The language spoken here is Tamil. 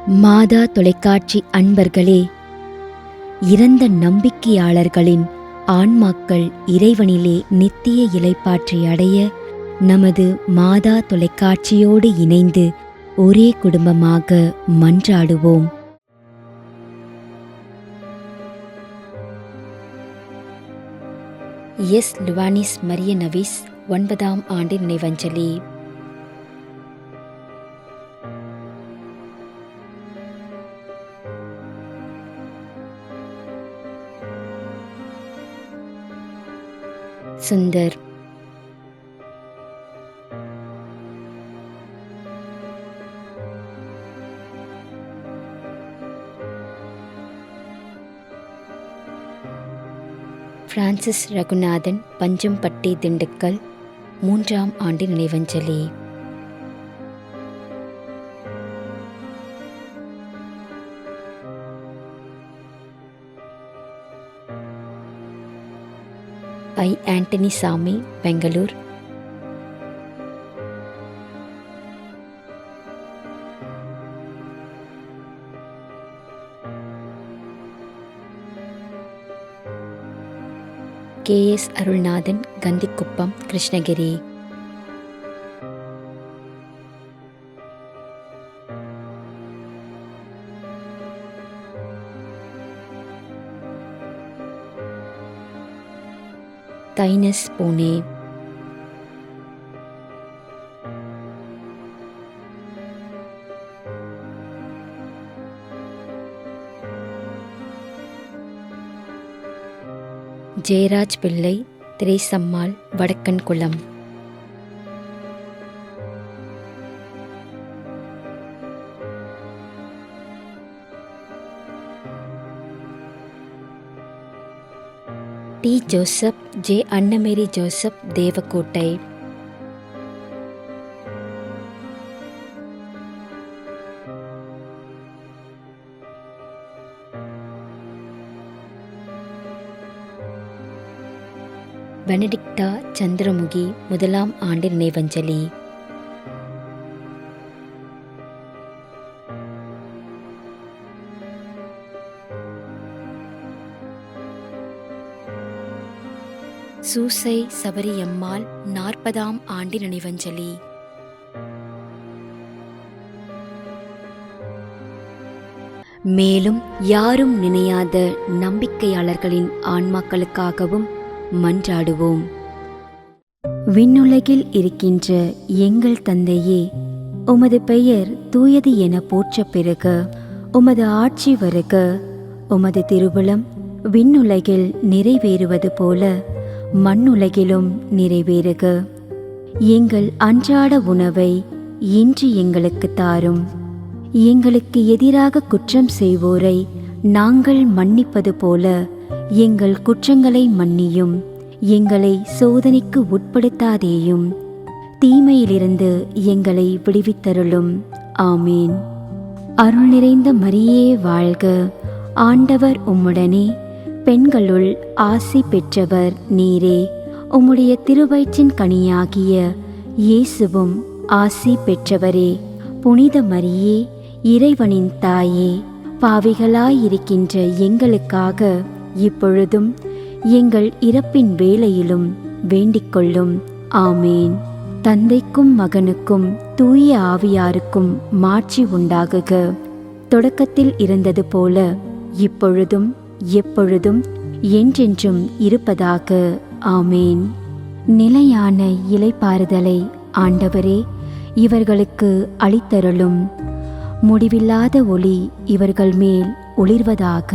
மாதா தொலைக்காட்சி அன்பர்களே, இறந்த நம்பிக்கையாளர்களின் ஆன்மாக்கள் இறைவனிலே நித்திய இளைப்பாற்றி அடைய நமது மாதா தொலைக்காட்சியோடு இணைந்து ஒரே குடும்பமாக மன்றாடுவோம். எஸ். லுவானிஸ் மரிய நவிஸ் 9ஆம் ஆண்டு நினைவஞ்சலி. சுந்தர். பிரான்சிஸ் ரகுநாதன், பஞ்சம்பட்டி, திண்டுக்கல் 3ஆம் ஆண்டு நினைவஞ்சலி. I. Antony Sami, Bangalore. K. S. Arulnathan, Kandikuppam, Krishnagiri. தைனஸ், புனே. ஜெயராஜ் பிள்ளை, திரேசம்மாள், வடக்கன்குளம். டி. ஜோசப், ஜே. அன்னமேரி ஜோசப், தேவக்கோட்டை. பெனடிக்டா சந்திரமுகி, 1ஆம் ஆண்டு நினைவஞ்சலி. சூசை சபரியம்மாள், 40ஆம் ஆண்டு நினைவஞ்சலி. மேலும் யாரும் நினையாத நம்பிக்கையாளர்களின் ஆன்மாக்களுக்காகவும் மன்றாடுவோம். விண்ணுலகில் இருக்கின்ற எங்கள் தந்தையே, உமது பெயர் தூயது என போற்ற பெறுக. உமது ஆட்சி வருக. உமது திருவுளம் விண்ணுலகில் நிறைவேறுவது போல மண்ணுலகிலும் நிறைவேறுக. எங்கள் அன்றாட உணவை இன்று எங்களுக்கு தாரும். எங்களுக்கு எதிராக குற்றம் செய்வோரை நாங்கள் மன்னிப்பது போல எங்கள் குற்றங்களை மன்னியும். எங்களை சோதனைக்கு உட்படுத்தாதேயும், தீமையிலிருந்து எங்களை விடுவித்தருளும். ஆமீன். அருள் நிறைந்த மரியே வாழ்க. ஆண்டவர் உம்முடனே, பெண்களுள் ஆசி பெற்றவர் நீரே. உம்முடைய திருவயிற்றின் கனியாகிய இயேசுவும் ஆசி பெற்றவரே. புனித மரியே, இறைவனின் தாயே, பாவிகளாயிருக்கின்ற எங்களுக்காக இப்பொழுதும் எங்கள் இறப்பின் வேளையிலும் வேண்டிக்கொள்ளும். ஆமேன். தந்தைக்கும் மகனுக்கும் தூய ஆவியாருக்கும் மாட்சி உண்டாகுக. தொடக்கத்தில் இருந்தது போல இப்பொழுதும் எப்பொழுதும் என்றென்றும் இருப்பதாக. ஆமேன். நிலையான இளைப்பாறுதலை ஆண்டவரே இவர்களுக்கு அளித்தருளும். முடிவில்லாத ஒளி இவர்கள் மேல் ஒளிர்வதாக.